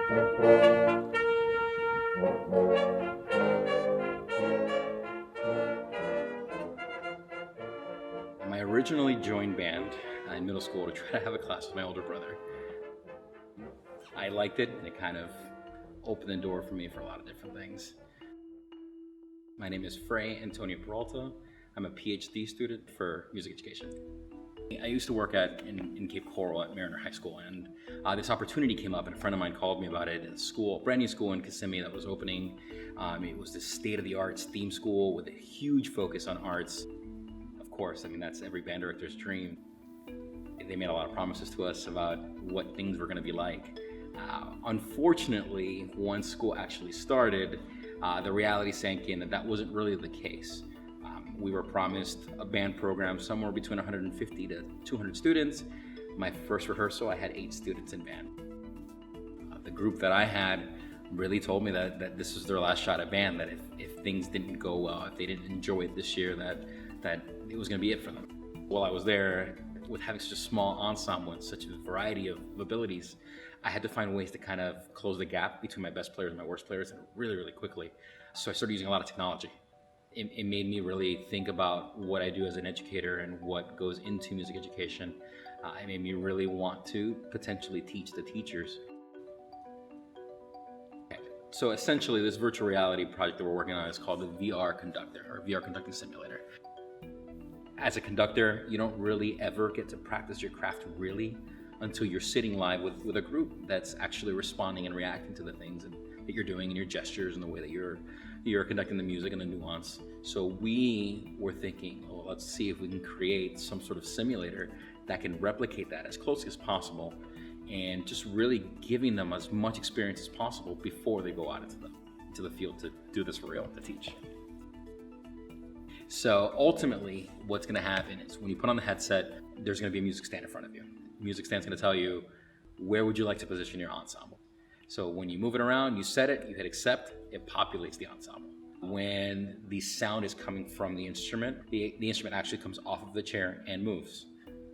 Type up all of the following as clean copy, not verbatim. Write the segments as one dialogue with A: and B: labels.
A: I originally joined band in middle school to try to have a class with my older brother. I liked it, and it kind of opened the door for me for a lot of different things. My name is Fray Antonio Peralta. I'm a Ph.D. student for music education. I used to work in Cape Coral at Mariner High School, and this opportunity came up, and a friend of mine called me about it. It's a school, brand new school in Kissimmee that was opening. It was this state-of-the-art STEAM school with a huge focus on arts. Of course, I mean, that's every band director's dream. They made a lot of promises to us about what things were going to be like. Unfortunately, once school actually started, the reality sank in that that wasn't really the case. We were promised a band program somewhere between 150 to 200 students. My first rehearsal, I had 8 students in band. The group that I had really told me that this was their last shot at band, that if things didn't go well, if they didn't enjoy it this year, that it was going to be it for them. While I was there, with having such a small ensemble and such a variety of abilities, I had to find ways to kind of close the gap between my best players and my worst players, and really, really quickly. So I started using a lot of technology. It made me really think about what I do as an educator and what goes into music education. It made me really want to potentially teach the teachers. So essentially, this virtual reality project that we're working on is called the VR Conductor, or VR Conducting Simulator. As a conductor, you don't really ever get to practice your craft really until you're sitting live with a group that's actually responding and reacting to the things that you're doing and your gestures and the way that you're conducting the music and the nuance. So we were thinking, well, let's see if we can create some sort of simulator that can replicate that as closely as possible, and just really giving them as much experience as possible before they go out into the field to do this for real, to teach. So ultimately, what's going to happen is when you put on the headset, there's going to be a music stand in front of you. The music stand's going to tell you, where would you like to position your ensemble? So when you move it around, you set it, you hit accept, it populates the ensemble. When the sound is coming from the instrument, the instrument actually comes off of the chair and moves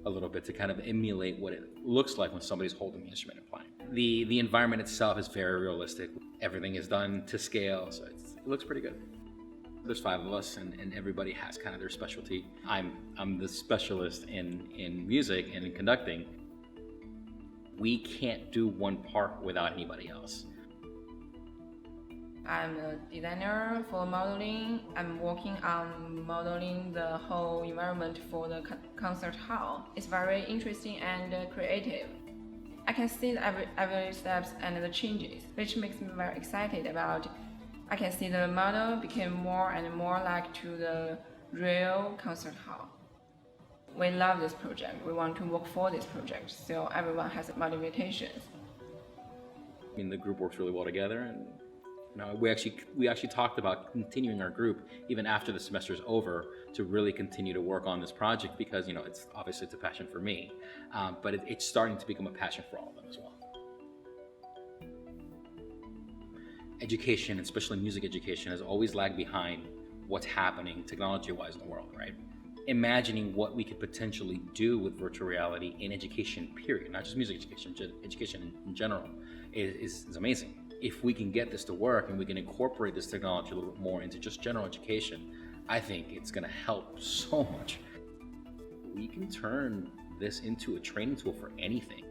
A: a little bit to kind of emulate what it looks like when somebody's holding the instrument and playing. The environment itself is very realistic. Everything is done to scale, so it looks pretty good. There's 5 of us, and everybody has kind of their specialty. I'm the specialist in music and in conducting. We can't do one part without anybody else.
B: I'm a designer for modeling. I'm working on modeling the whole environment for the concert hall. It's very interesting and creative. I can see every steps and the changes, which makes me very excited about. I can see the model became more and more like to the real concert hall. We love this project. We want to work for this project, so everyone has motivations.
A: I mean, the group works really well together, and we actually talked about continuing our group even after the semester is over to really continue to work on this project, because it's obviously a passion for me, but it's starting to become a passion for all of them as well. Education, especially music education, has always lagged behind what's happening technology-wise in the world, right? Imagining what we could potentially do with virtual reality in education, period, not just music education, education in general, is amazing. If we can get this to work and we can incorporate this technology a little bit more into just general education, I think it's going to help so much. We can turn this into a training tool for anything.